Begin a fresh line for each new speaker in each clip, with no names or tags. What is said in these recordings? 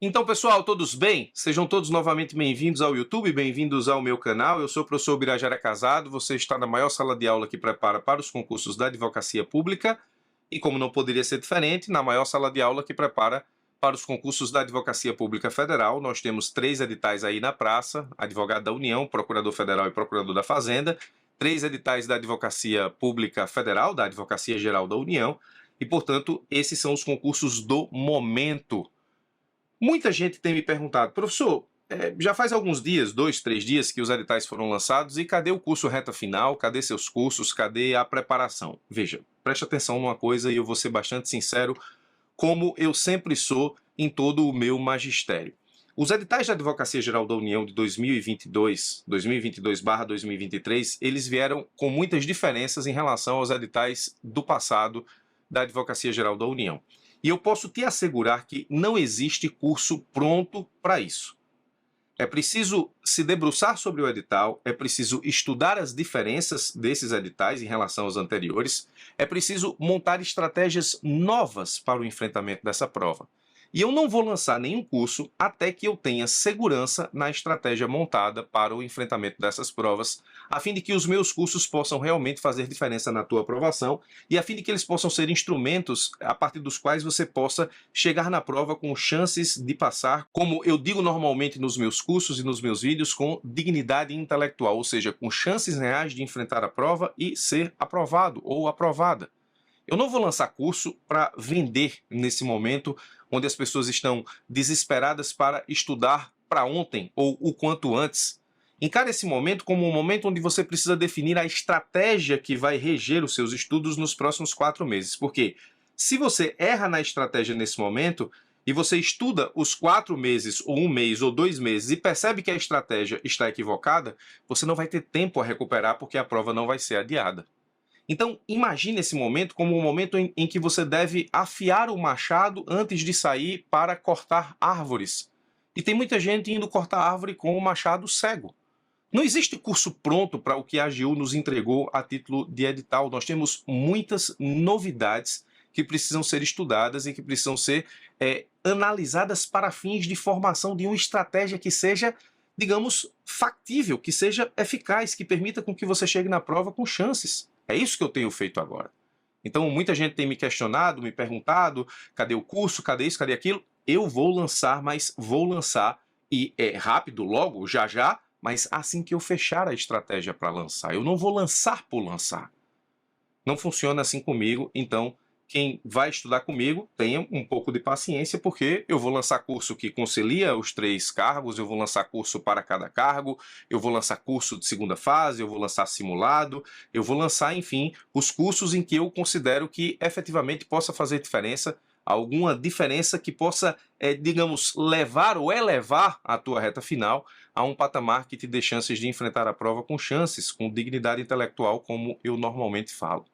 Então, pessoal, todos bem? Sejam todos novamente bem-vindos ao YouTube, bem-vindos ao meu canal. Eu sou o professor Birajara Casado, você está na maior sala de aula que prepara para os concursos da advocacia pública e, como não poderia ser diferente, na maior sala de aula que prepara para os concursos da Advocacia Pública Federal. Nós temos 3 editais aí na praça: advogado da União, procurador federal e procurador da Fazenda, 3 editais da Advocacia Pública Federal, da Advocacia Geral da União, e, portanto, esses são os concursos do momento. Muita gente tem me perguntado, professor, já faz alguns dias, 2, 3 dias que os editais foram lançados, e cadê o curso reta final? Cadê seus cursos? Cadê a preparação? Veja, preste atenção numa coisa e eu vou ser bastante sincero, como eu sempre sou em todo o meu magistério. Os editais da Advocacia Geral da União de 2022, 2022/2023, eles vieram com muitas diferenças em relação aos editais do passado da Advocacia Geral da União. E eu posso te assegurar que não existe curso pronto para isso. É preciso se debruçar sobre o edital, é preciso estudar as diferenças desses editais em relação aos anteriores, é preciso montar estratégias novas para o enfrentamento dessa prova. E eu não vou lançar nenhum curso até que eu tenha segurança na estratégia montada para o enfrentamento dessas provas, a fim de que os meus cursos possam realmente fazer diferença na tua aprovação e a fim de que eles possam ser instrumentos a partir dos quais você possa chegar na prova com chances de passar, como eu digo normalmente nos meus cursos e nos meus vídeos, com dignidade intelectual, ou seja, com chances reais de enfrentar a prova e ser aprovado ou aprovada. Eu não vou lançar curso para vender nesse momento onde as pessoas estão desesperadas para estudar para ontem ou o quanto antes. Encare esse momento como um momento onde você precisa definir a estratégia que vai reger os seus estudos nos próximos 4 meses. Porque se você erra na estratégia nesse momento e você estuda os 4 meses, ou 1 mês, ou 2 meses e percebe que a estratégia está equivocada, você não vai ter tempo a recuperar porque a prova não vai ser adiada. Então, imagine esse momento como um momento em que você deve afiar o machado antes de sair para cortar árvores. E tem muita gente indo cortar árvore com o machado cego. Não existe curso pronto para o que a AGU nos entregou a título de edital. Nós temos muitas novidades que precisam ser estudadas e que precisam ser analisadas para fins de formação de uma estratégia que seja, digamos, factível, que seja eficaz, que permita com que você chegue na prova com chances. É isso que eu tenho feito agora. Então, muita gente tem me questionado, me perguntado, cadê o curso, cadê isso, cadê aquilo? Eu vou lançar, mas vou lançar, e é rápido, logo, já já, mas assim que eu fechar a estratégia para lançar. Eu não vou lançar por lançar. Não funciona assim comigo, então quem vai estudar comigo tenha um pouco de paciência, porque eu vou lançar curso que concilia os 3 cargos, eu vou lançar curso para cada cargo, eu vou lançar curso de segunda fase, eu vou lançar simulado, eu vou lançar, enfim, os cursos em que eu considero que efetivamente possa fazer diferença, alguma diferença que possa, digamos, levar ou elevar a tua reta final a um patamar que te dê chances de enfrentar a prova com chances, com dignidade intelectual, como eu normalmente falo.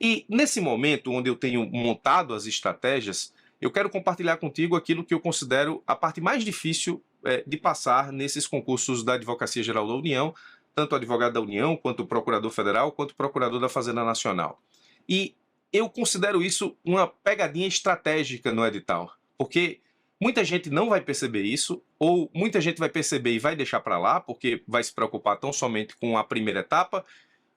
E nesse momento onde eu tenho montado as estratégias, eu quero compartilhar contigo aquilo que eu considero a parte mais difícil de passar nesses concursos da Advocacia Geral da União, tanto o advogado da União, quanto o procurador federal, quanto o procurador da Fazenda Nacional. E eu considero isso uma pegadinha estratégica no edital, porque muita gente não vai perceber isso, ou muita gente vai perceber e vai deixar para lá, porque vai se preocupar tão somente com a primeira etapa,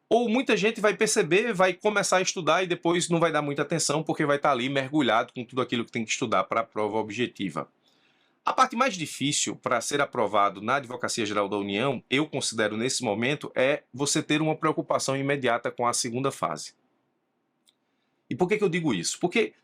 ou muita gente vai perceber, vai começar a estudar e depois não vai dar muita atenção porque vai estar ali mergulhado com tudo aquilo que tem que estudar para a prova objetiva. A parte mais difícil para ser aprovado na Advocacia Geral da União, eu considero nesse momento, é você ter uma preocupação imediata com a segunda fase. E por que eu digo isso? Porque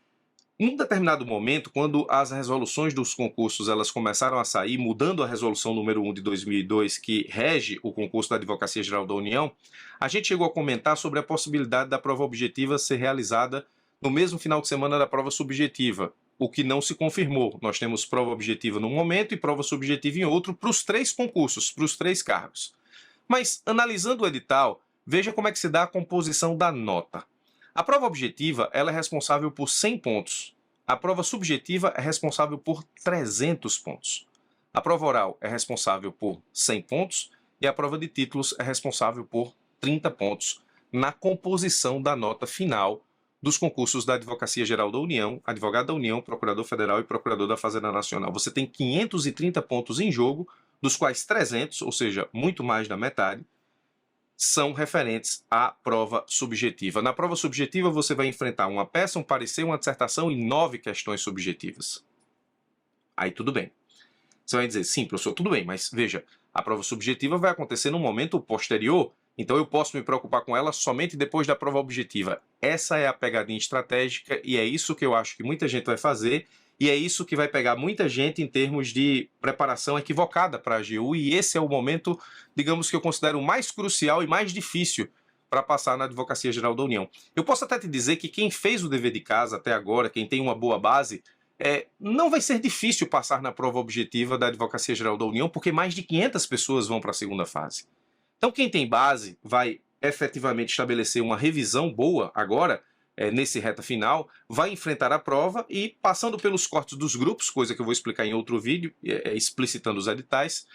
em um determinado momento, quando as resoluções dos concursos elas começaram a sair, mudando a resolução número 1 de 2002, que rege o concurso da Advocacia Geral da União, a gente chegou a comentar sobre a possibilidade da prova objetiva ser realizada no mesmo final de semana da prova subjetiva, o que não se confirmou. Nós temos prova objetiva num momento e prova subjetiva em outro para os 3 concursos, para os 3 cargos. Mas, analisando o edital, veja como é que se dá a composição da nota. A prova objetiva ela é responsável por 100 pontos. A prova subjetiva é responsável por 300 pontos. A prova oral é responsável por 100 pontos e a prova de títulos é responsável por 30 pontos na composição da nota final dos concursos da Advocacia Geral da União, Advogado da União, Procurador Federal e Procurador da Fazenda Nacional. Você tem 530 pontos em jogo, dos quais 300, ou seja, muito mais da metade, são referentes à prova subjetiva. Na prova subjetiva, você vai enfrentar uma peça, um parecer, uma dissertação e 9 questões subjetivas. Aí tudo bem. Você vai dizer, sim, professor, tudo bem, mas veja, a prova subjetiva vai acontecer no momento posterior, então eu posso me preocupar com ela somente depois da prova objetiva. Essa é a pegadinha estratégica e é isso que eu acho que muita gente vai fazer e é isso que vai pegar muita gente em termos de preparação equivocada para a AGU e esse é o momento, digamos, que eu considero mais crucial e mais difícil para passar na Advocacia Geral da União. Eu posso até te dizer que quem fez o dever de casa até agora, quem tem uma boa base, não vai ser difícil passar na prova objetiva da Advocacia Geral da União, porque mais de 500 pessoas vão para a segunda fase. Então, quem tem base vai efetivamente estabelecer uma revisão boa agora, nesse reta final, vai enfrentar a prova e, passando pelos cortes dos grupos, coisa que eu vou explicar em outro vídeo, explicitando os editais,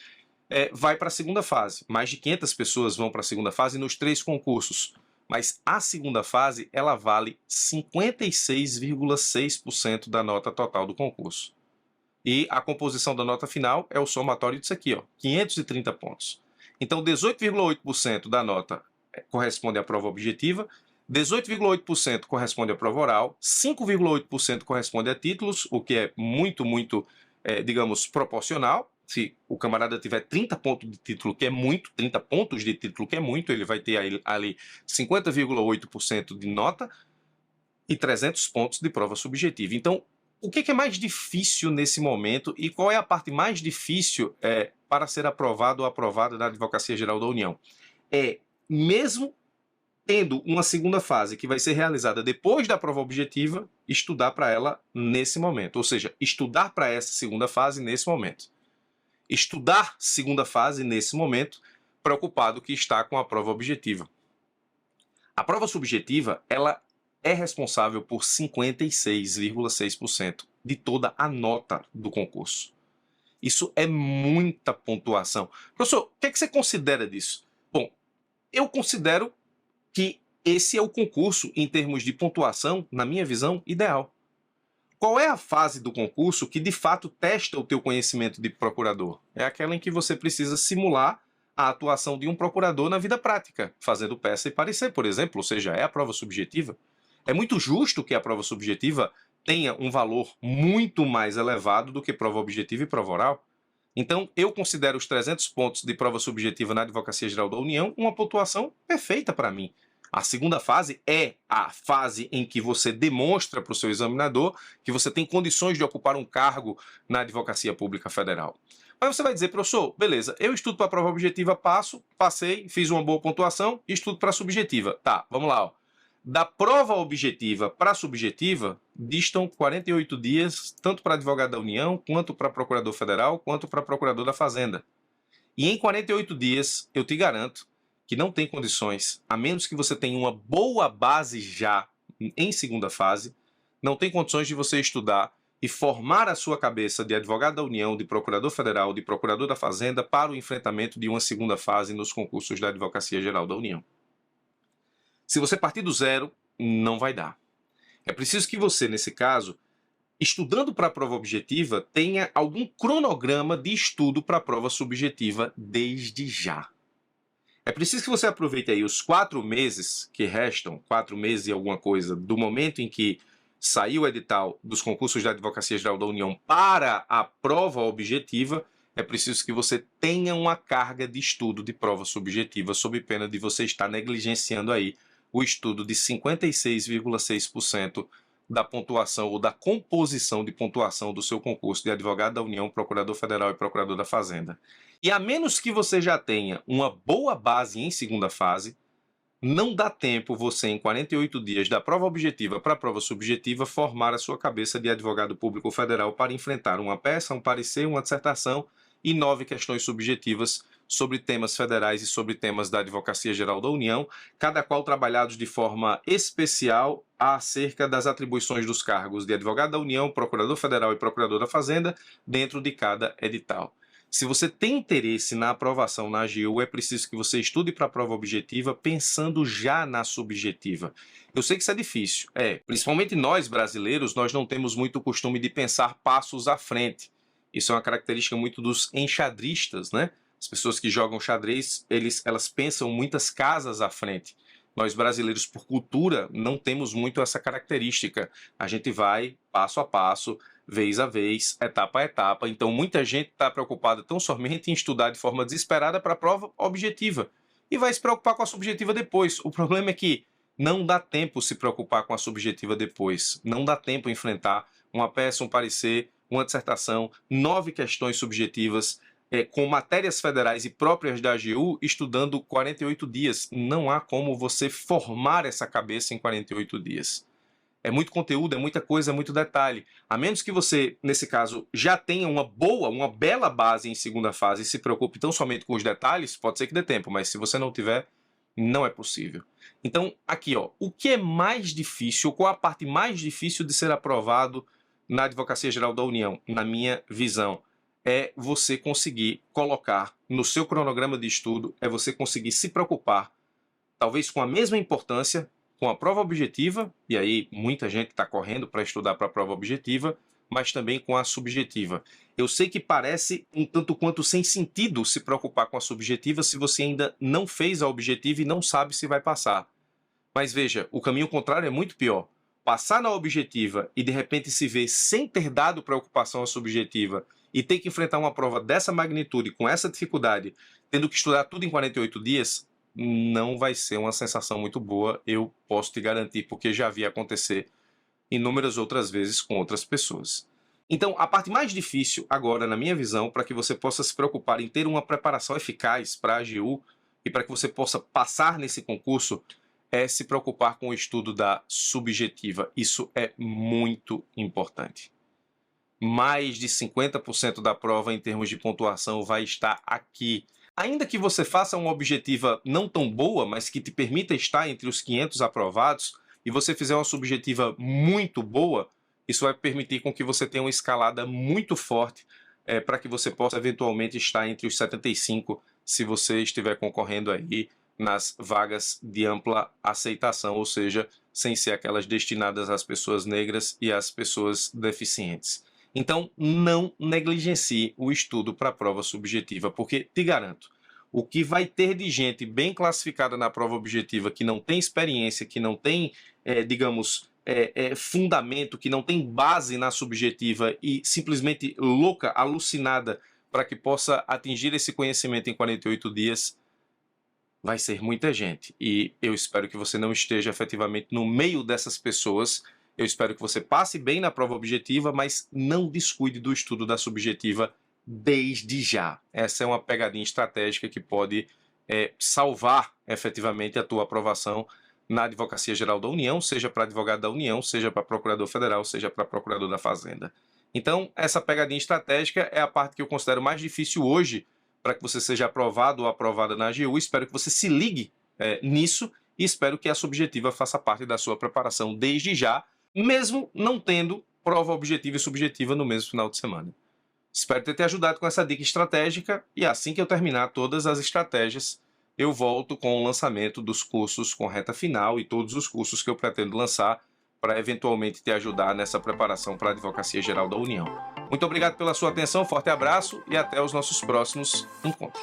vai para a segunda fase. Mais de 500 pessoas vão para a segunda fase nos 3 concursos. Mas a segunda fase, ela vale 56,6% da nota total do concurso. E a composição da nota final é o somatório disso aqui, ó, 530 pontos. Então, 18,8% da nota corresponde à prova objetiva, 18,8% corresponde à prova oral, 5,8% corresponde a títulos, o que é muito, digamos, proporcional. Se o camarada tiver 30 pontos de título, que é muito, 30 pontos de título, que é muito, ele vai ter ali 50,8% de nota e 300 pontos de prova subjetiva. Então, o que é mais difícil nesse momento e qual é a parte mais difícil para ser aprovado ou aprovada na Advocacia Geral da União? Mesmo tendo uma segunda fase que vai ser realizada depois da prova objetiva, estudar para ela nesse momento. Ou seja, estudar para essa segunda fase nesse momento. Estudar segunda fase nesse momento, preocupado que está com a prova objetiva. A prova subjetiva, ela é responsável por 56,6% de toda a nota do concurso. Isso é muita pontuação. Professor, o que você considera disso? Bom, eu considero que esse é o concurso, em termos de pontuação, na minha visão, ideal. Qual é a fase do concurso que de fato testa o teu conhecimento de procurador? É aquela em que você precisa simular a atuação de um procurador na vida prática, fazendo peça e parecer, por exemplo, ou seja, é a prova subjetiva. É muito justo que a prova subjetiva tenha um valor muito mais elevado do que prova objetiva e prova oral. Então, eu considero os 300 pontos de prova subjetiva na Advocacia Geral da União uma pontuação perfeita para mim. A segunda fase é a fase em que você demonstra para o seu examinador que você tem condições de ocupar um cargo na Advocacia Pública Federal. Mas você vai dizer, professor, beleza, eu estudo para a prova objetiva, passei, fiz uma boa pontuação, estudo para a subjetiva. Tá, vamos lá, ó. Da prova objetiva para a subjetiva, distam 48 dias, tanto para advogado da União, quanto para procurador federal, quanto para procurador da Fazenda. E em 48 dias, eu te garanto que não tem condições, a menos que você tenha uma boa base já em segunda fase, não tem condições de você estudar e formar a sua cabeça de advogado da União, de procurador federal, de procurador da Fazenda para o enfrentamento de uma segunda fase nos concursos da Advocacia Geral da União. Se você partir do zero, não vai dar. É preciso que você, nesse caso, estudando para a prova objetiva, tenha algum cronograma de estudo para a prova subjetiva desde já. É preciso que você aproveite aí os 4 meses que restam, 4 meses e alguma coisa, do momento em que saiu o edital dos concursos da Advocacia Geral da União para a prova objetiva, é preciso que você tenha uma carga de estudo de prova subjetiva, sob pena de você estar negligenciando aí o estudo de 56,6% da pontuação ou da composição de pontuação do seu concurso de advogado da União, procurador federal e procurador da Fazenda. E a menos que você já tenha uma boa base em segunda fase, não dá tempo você, em 48 dias da prova objetiva para a prova subjetiva, formar a sua cabeça de advogado público federal para enfrentar uma peça, um parecer, uma dissertação e 9 questões subjetivas sobre temas federais e sobre temas da Advocacia Geral da União, cada qual trabalhados de forma especial acerca das atribuições dos cargos de advogado da União, procurador federal e procurador da Fazenda dentro de cada edital. Se você tem interesse na aprovação na AGU, é preciso que você estude para a prova objetiva pensando já na subjetiva. Eu sei que isso é difícil, principalmente nós brasileiros, nós não temos muito o costume de pensar passos à frente. Isso é uma característica muito dos enxadristas, né? As pessoas que jogam xadrez, elas pensam muitas casas à frente. Nós brasileiros, por cultura, não temos muito essa característica. A gente vai passo a passo, vez a vez, etapa a etapa. Então, muita gente está preocupada tão somente em estudar de forma desesperada para a prova objetiva e vai se preocupar com a subjetiva depois. O problema é que não dá tempo se preocupar com a subjetiva depois. Não dá tempo enfrentar uma peça, um parecer, uma dissertação, 9 questões subjetivas, com matérias federais e próprias da AGU, estudando 48 dias. Não há como você formar essa cabeça em 48 dias. É muito conteúdo, é muita coisa, é muito detalhe. A menos que você, nesse caso, já tenha uma bela base em segunda fase e se preocupe tão somente com os detalhes, pode ser que dê tempo, mas se você não tiver, não é possível. Então, aqui, o que é mais difícil, qual a parte mais difícil de ser aprovado na Advocacia Geral da União, na minha visão? É você conseguir colocar no seu cronograma de estudo, é você conseguir se preocupar, talvez com a mesma importância, com a prova objetiva, e aí muita gente está correndo para estudar para a prova objetiva, mas também com a subjetiva. Eu sei que parece um tanto quanto sem sentido se preocupar com a subjetiva se você ainda não fez a objetiva e não sabe se vai passar. Mas veja, o caminho contrário é muito pior. Passar na objetiva e de repente se ver sem ter dado preocupação à subjetiva e ter que enfrentar uma prova dessa magnitude, com essa dificuldade, tendo que estudar tudo em 48 dias, não vai ser uma sensação muito boa, eu posso te garantir, porque já vi acontecer inúmeras outras vezes com outras pessoas. Então, a parte mais difícil agora, na minha visão, para que você possa se preocupar em ter uma preparação eficaz para a AGU e para que você possa passar nesse concurso, é se preocupar com o estudo da subjetiva. Isso é muito importante. Mais de 50% da prova em termos de pontuação vai estar aqui. Ainda que você faça uma objetiva não tão boa, mas que te permita estar entre os 500 aprovados, e você fizer uma subjetiva muito boa, isso vai permitir com que você tenha uma escalada muito forte para que você possa eventualmente estar entre os 75, se você estiver concorrendo aí nas vagas de ampla aceitação, ou seja, sem ser aquelas destinadas às pessoas negras e às pessoas deficientes. Então, não negligencie o estudo para a prova subjetiva, porque, te garanto, o que vai ter de gente bem classificada na prova objetiva, que não tem experiência, que não tem, fundamento, que não tem base na subjetiva e simplesmente louca, alucinada, para que possa atingir esse conhecimento em 48 dias, vai ser muita gente. E eu espero que você não esteja efetivamente no meio dessas pessoas. Eu espero que você passe bem na prova objetiva, mas não descuide do estudo da subjetiva desde já. Essa é uma pegadinha estratégica que pode salvar efetivamente a tua aprovação na Advocacia Geral da União, seja para advogado da União, seja para procurador federal, seja para procurador da Fazenda. Então, essa pegadinha estratégica é a parte que eu considero mais difícil hoje para que você seja aprovado ou aprovada na AGU. Espero que você se ligue nisso e espero que a subjetiva faça parte da sua preparação desde já, mesmo não tendo prova objetiva e subjetiva no mesmo final de semana. Espero ter te ajudado com essa dica estratégica e assim que eu terminar todas as estratégias, eu volto com o lançamento dos cursos com reta final e todos os cursos que eu pretendo lançar para eventualmente te ajudar nessa preparação para a Advocacia Geral da União. Muito obrigado pela sua atenção, forte abraço e até os nossos próximos encontros.